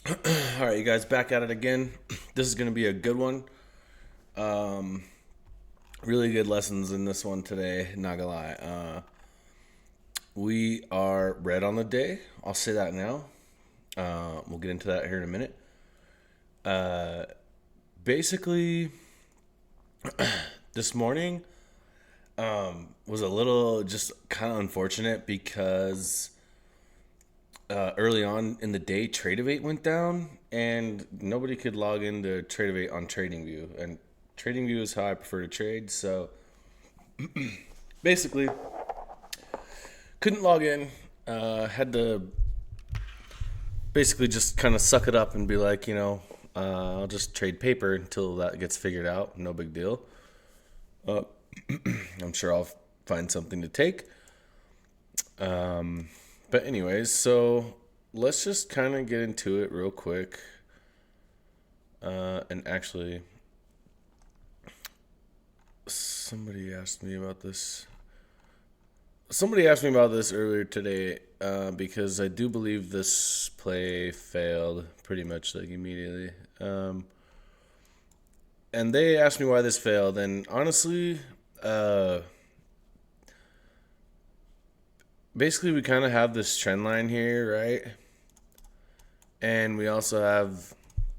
All right, you guys, back at it again. This is going to be a good one. Um, really good lessons in this one today. Not gonna lie. We are red on the day. I'll say that now. We'll get into that here in a minute. Basically, this morning was a little just kind of unfortunate because early on in the day, Tradeovate went down, and nobody could log into Tradeovate on TradingView. And TradingView is how I prefer to trade. So basically, couldn't log in. Had to basically just kind of suck it up and be like, I'll just trade paper until that gets figured out. No big deal. I'm sure I'll find something to take. But anyways, so let's just kind of get into it real quick. And actually, somebody asked me about this. Somebody asked me about this earlier today because I do believe this play failed pretty much like immediately. And they asked me why this failed, and honestly, uh, basically we kind of have this trend line here, right? And we also have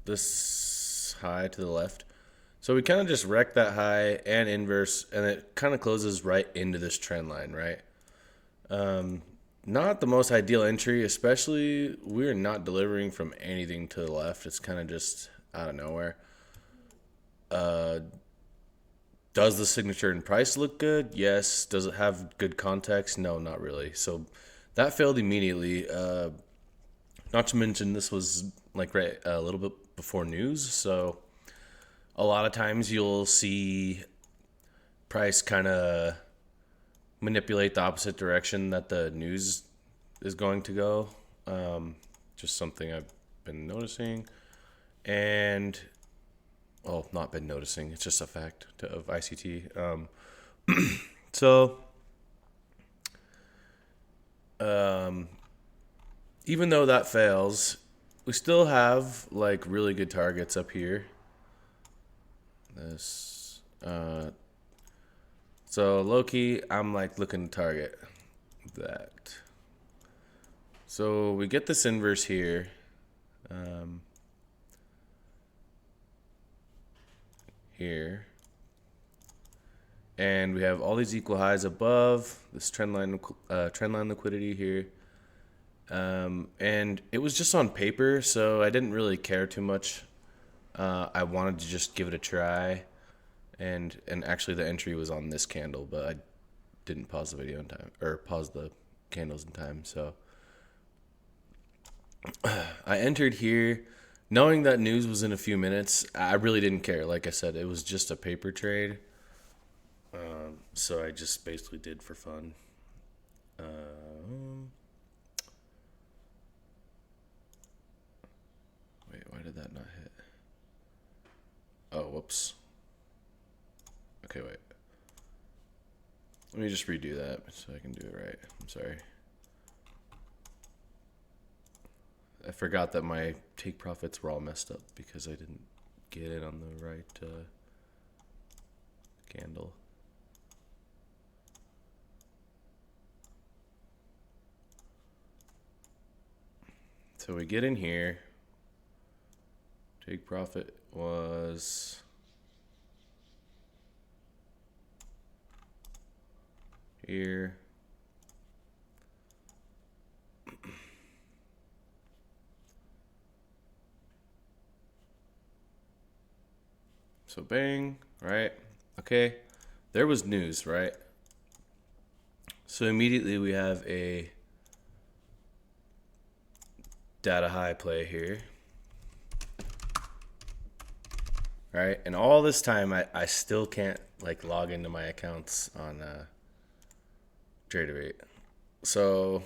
this high to the left. So we kind of just wreck that high and inverse, and it kind of closes right into this trend line, right? Not the most ideal entry, especially we're not delivering from anything to the left. It's kind of just out of nowhere. Does the signature and price look good? Yes. Does it have good context? No, not really. So that failed immediately. Not to mention this was like right a little bit before news, so a lot of times you'll see price kind of manipulate the opposite direction that the news is going to go. Just something I've been noticing, and well, not been noticing. It's just a fact of ICT. So even though that fails, we still have like really good targets up here. This, so low key, I'm like looking to target that. So we get this inverse here. Um, Here. And we have all these equal highs above this trend line liquidity here. And it was just on paper, so I didn't really care too much. I wanted to just give it a try, and actually the entry was on this candle, but I didn't pause the video in time or pause the candles in time. So I entered here knowing that news was in a few minutes. I really didn't care. Like I said, it was just a paper trade. So I just basically did for fun. Wait, why did that not hit? Oh, whoops. Okay, wait. Let me just redo that so I can do it right. I'm sorry. I forgot that my take profits were all messed up because I didn't get it on the right candle. So we get in here. Take profit was here. So bang, right? Okay. There was news, right? So immediately we have a data high play here. Right? And all this time I still can't like log into my accounts on Tradeovate. So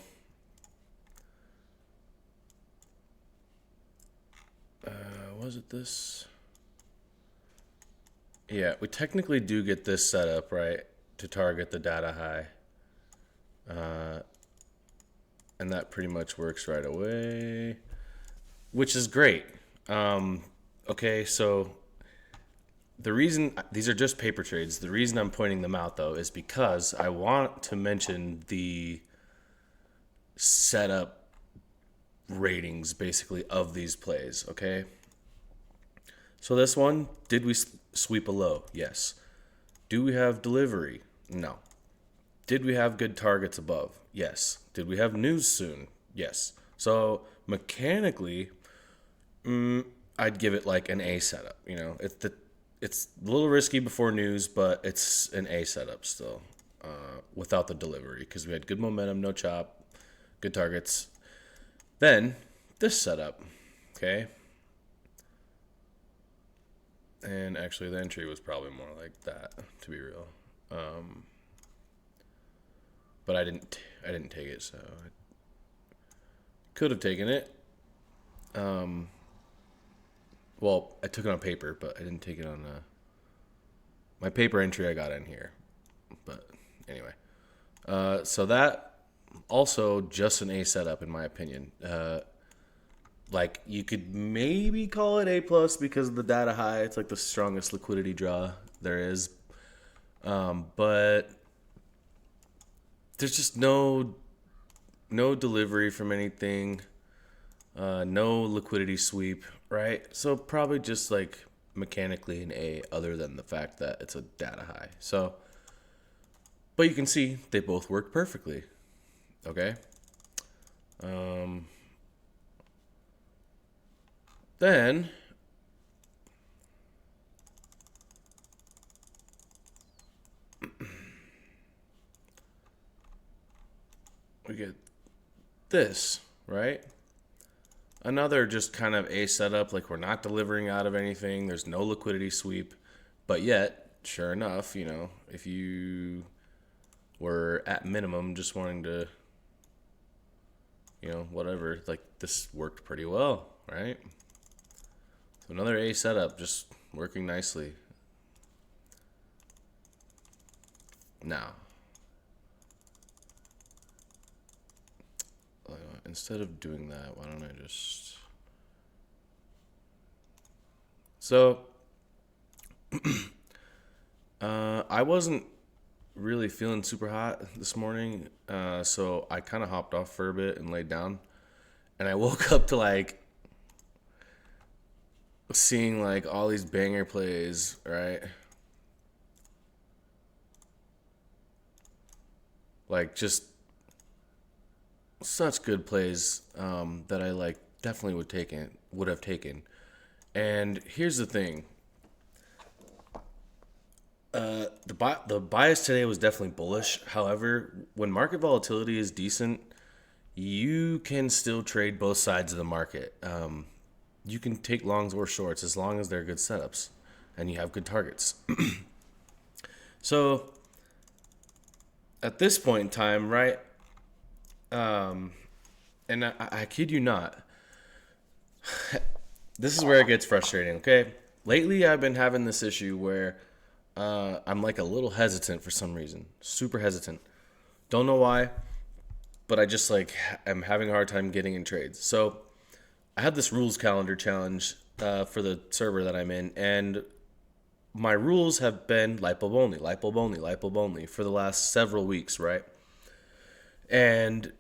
was it this? Yeah, we technically do get this set up, right? To target the data high. And that pretty much works right away. which is great. Okay, so the reason these are just paper trades, the reason I'm pointing them out though is because I want to mention the setup ratings basically of these plays. Okay, so this one, did we sweep a low? Yes. Do we have delivery? No. Did we have good targets above? Yes. Did we have news soon? Yes. So mechanically, I'd give it like an A setup. You know, it's a little risky before news, but it's an A setup still, without the delivery because we had good momentum, no chop, good targets. Then this setup, okay. And actually, the entry was probably more like that, to be real. But I didn't take it, so I could have taken it. Well, I took it on paper, but I didn't take it on my paper entry. I got in here, but anyway. So that also just an A setup in my opinion. Like you could maybe call it A plus because of the data high. It's like the strongest liquidity draw there is, but there's just no delivery from anything, no liquidity sweep, right? So probably just like mechanically an A, other than the fact that it's a data high. So, but you can see they both work perfectly. Okay. Then we get this, right? Another just kind of A setup, like we're not delivering out of anything. There's no liquidity sweep, but yet, sure enough, you know, if you were at minimum just wanting to, you know, whatever, like this worked pretty well, right? So another A setup, just working nicely. Now, instead of doing that, why don't I just... So, I wasn't really feeling super hot this morning, so I kind of hopped off for a bit and laid down. And I woke up to like seeing like all these banger plays, right? Like just such good plays, that I like definitely would have taken. And here's the thing. The bias today was definitely bullish. However, when market volatility is decent, you can still trade both sides of the market. You can take longs or shorts as long as they're good setups and you have good targets. So at this point in time, right? And I kid you not, this is where it gets frustrating. Okay, lately I've been having this issue where I'm like a little hesitant for some reason, super hesitant. Don't know why, but I just like am having a hard time getting in trades. So I had this rules calendar challenge for the server that I'm in, and my rules have been light bulb only, light bulb only, light bulb only for the last several weeks, right? And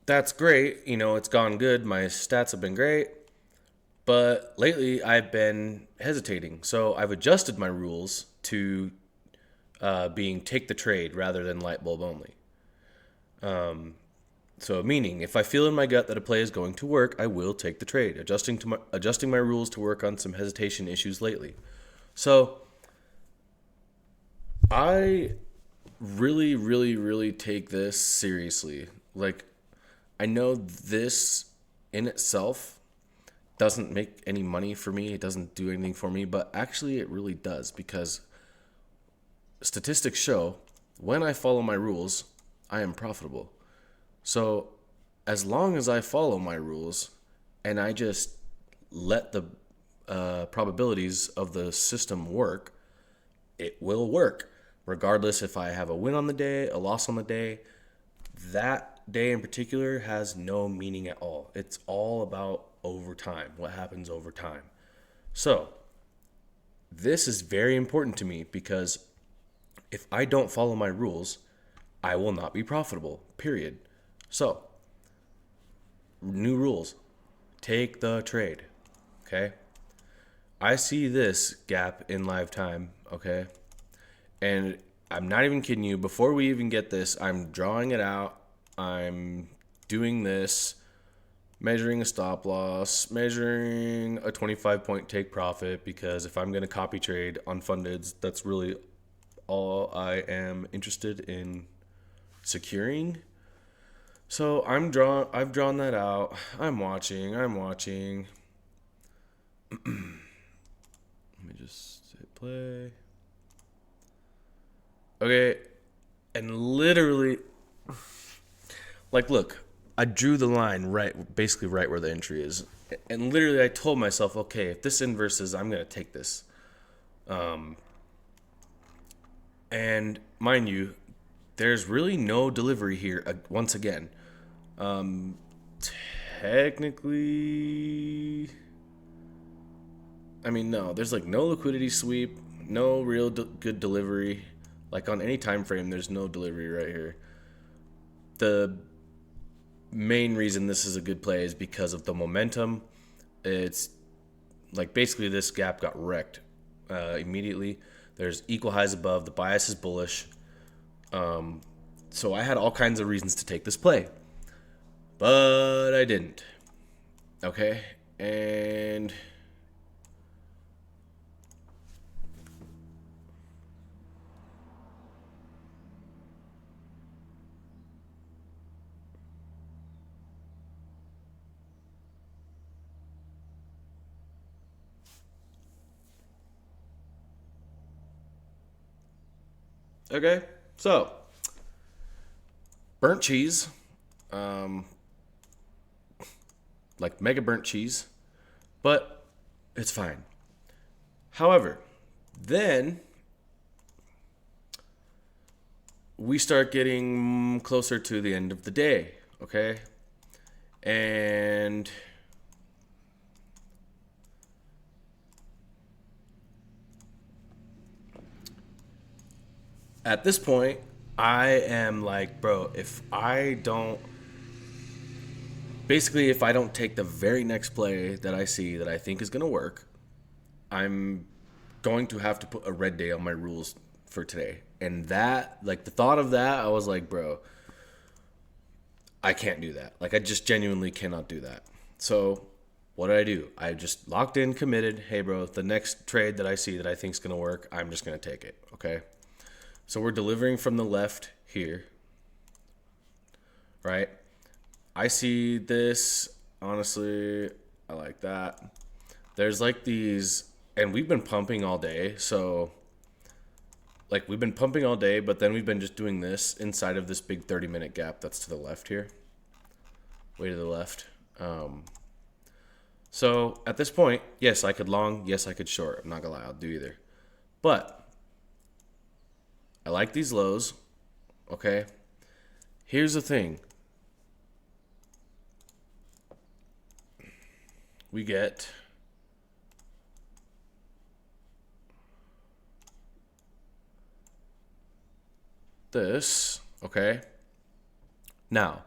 that's great. You know, it's gone good. My stats have been great. But lately, I've been hesitating. So I've adjusted my rules to being take the trade rather than light bulb only. So meaning, if I feel in my gut that a play is going to work, I will take the trade. Adjusting my rules to work on some hesitation issues lately. So I really, really, really take this seriously. Like, I know this in itself doesn't make any money for me. It doesn't do anything for me, but actually it really does because statistics show when I follow my rules, I am profitable. So as long as I follow my rules and I just let the probabilities of the system work, it will work. Regardless if I have a win on the day, a loss on the day, that day in particular has no meaning at all. It's all about over time, what happens over time. So this is very important to me because if I don't follow my rules, I will not be profitable, period. So, new rules. Take the trade, okay? I see this gap in live time, okay? And I'm not even kidding you. Before we even get this, I'm drawing it out. I'm doing this, measuring a stop loss, measuring a 25-point take profit, because if I'm going to copy trade on fundeds, that's really all I am interested in securing. So I've drawn that out. I'm watching. Let me just hit play. Okay. And literally, like, look, I drew the line basically right where the entry is. And literally I told myself, okay, if this inverses, I'm going to take this. And mind you, there's really no delivery here once again. Technically, I mean, no, there's like no liquidity sweep, no real good delivery. Like on any time frame, there's no delivery right here. The main reason this is a good play is because of the momentum. It's like basically this gap got wrecked immediately. There's equal highs above. The bias is bullish. So I had all kinds of reasons to take this play, but I didn't. Okay, and okay, so burnt cheese, like mega burnt cheese, but it's fine. However, then we start getting closer to the end of the day, okay? And at this point, I am like, bro, if I don't take the very next play that I see that I think is going to work, I'm going to have to put a red day on my rules for today. And that, like, the thought of that, I was like, bro, I can't do that. Like, I just genuinely cannot do that. So what did I do? I just locked in, committed. Hey, bro, the next trade that I see that I think is going to work, I'm just going to take it. Okay. So we're delivering from the left here, right? I see this. Honestly, I like that. There's like these, and we've been pumping all day. So like we've been pumping all day, but then we've been just doing this inside of this big 30-minute gap that's to the left here. Way to the left. So at this point, yes, I could long. Yes, I could short. I'm not gonna lie, I'll do either. But I like these lows. Okay. Here's the thing. We get this, okay? Now,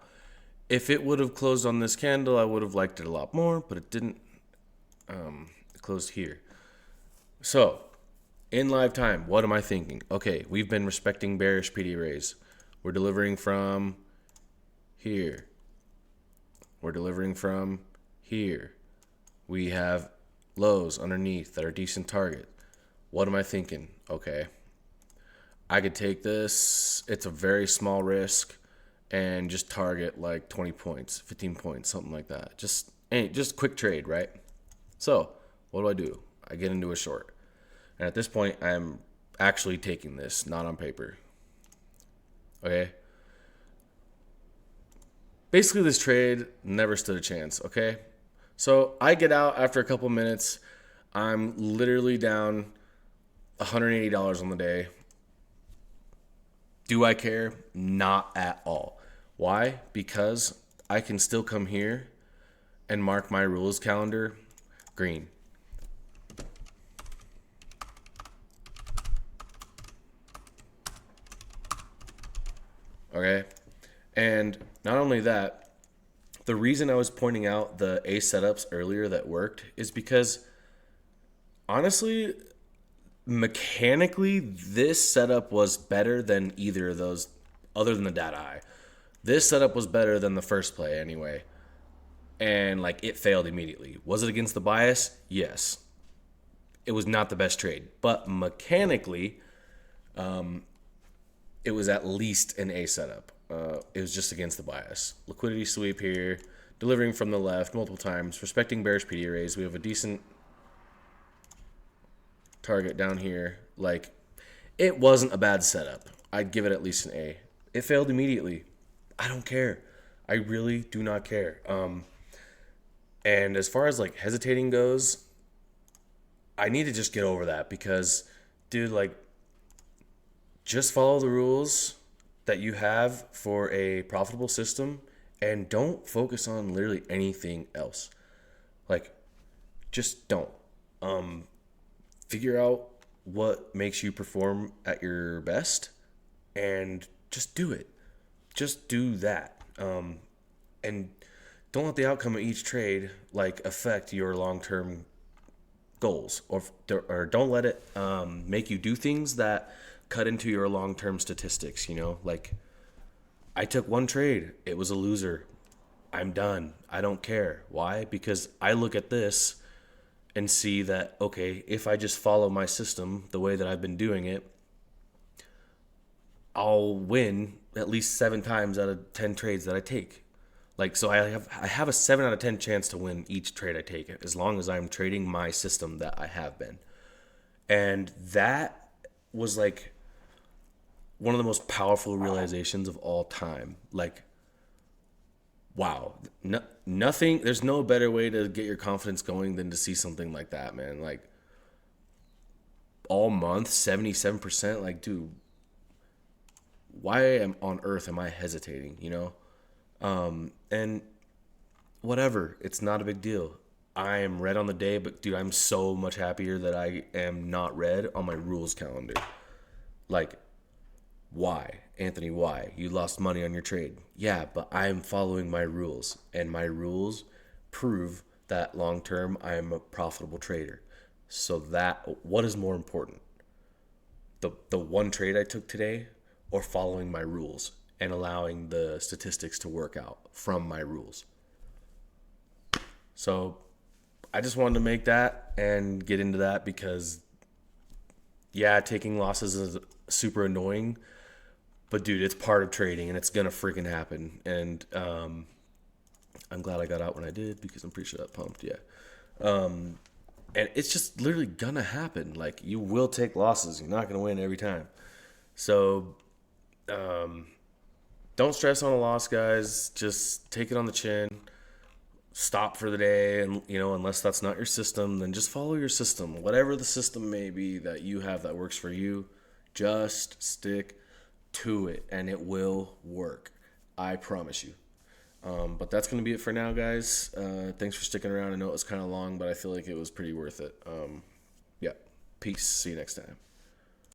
if it would have closed on this candle, I would have liked it a lot more, but it didn't. It closed here. So, in live time, what am I thinking? Okay, we've been respecting bearish PD arrays. We're delivering from here. We're delivering from here. We have lows underneath that are decent target. What am I thinking? Okay, I could take this. It's a very small risk and just target like 20 points, 15 points, something like that. Just quick trade, right? So what do? I get into a short. And at this point, I'm actually taking this, not on paper. Okay? Basically, this trade never stood a chance, okay? So I get out after a couple minutes. I'm literally down $180 on the day. Do I care? Not at all. Why? Because I can still come here and mark my rules calendar green. Okay. And not only that, the reason I was pointing out the A setups earlier that worked is because honestly, mechanically, this setup was better than either of those, other than the data eye. This setup was better than the first play anyway. And like it failed immediately. Was it against the bias? Yes. It was not the best trade. But mechanically, it was at least an A setup. It was just against the bias. Liquidity sweep here, delivering from the left multiple times, respecting bearish PD arrays. We have a decent target down here. Like, it wasn't a bad setup. I'd give it at least an A. It failed immediately. I don't care. I really do not care. And as far as like hesitating goes, I need to just get over that because, dude, like, just follow the rules that you have for a profitable system and don't focus on literally anything else. Like, just don't. Figure out what makes you perform at your best and just do it. Just do that. And don't let the outcome of each trade like affect your long-term goals, or don't let it make you do things that cut into your long-term statistics. Like, I took one trade, it was a loser, I'm done, I don't care. Why? Because I look at this and see that, okay, if I just follow my system the way that I've been doing it, I'll win at least 7 times out of 10 trades that I take. Like, so I have a 7 out of 10 chance to win each trade I take as long as I'm trading my system that I have been. And that was like one of the most powerful realizations of all time. Like, wow, nothing, there's no better way to get your confidence going than to see something like that, man. Like, all month, 77%, like, dude, why on earth am I hesitating, And whatever, it's not a big deal. I am red on the day, but dude, I'm so much happier that I am not red on my rules calendar. Like, why? Anthony, why? You lost money on your trade. Yeah, but I'm following my rules, and my rules prove that long term I am a profitable trader. So what is more important? The one trade I took today, or following my rules and allowing the statistics to work out from my rules? So I just wanted to make that and get into that because, yeah, taking losses is super annoying, but dude, it's part of trading and it's gonna freaking happen. And I'm glad I got out when I did because I'm pretty sure that pumped. Yeah. And it's just literally gonna happen. Like, you will take losses. You're not gonna win every time. So don't stress on a loss, guys. Just take it on the chin. Stop for the day, and unless that's not your system, then just follow your system. Whatever the system may be that you have that works for you, just stick to it, and it will work. I promise you. But that's going to be it for now, guys. Thanks for sticking around. I know it was kind of long, but I feel like it was pretty worth it. Yeah. Peace. See you next time.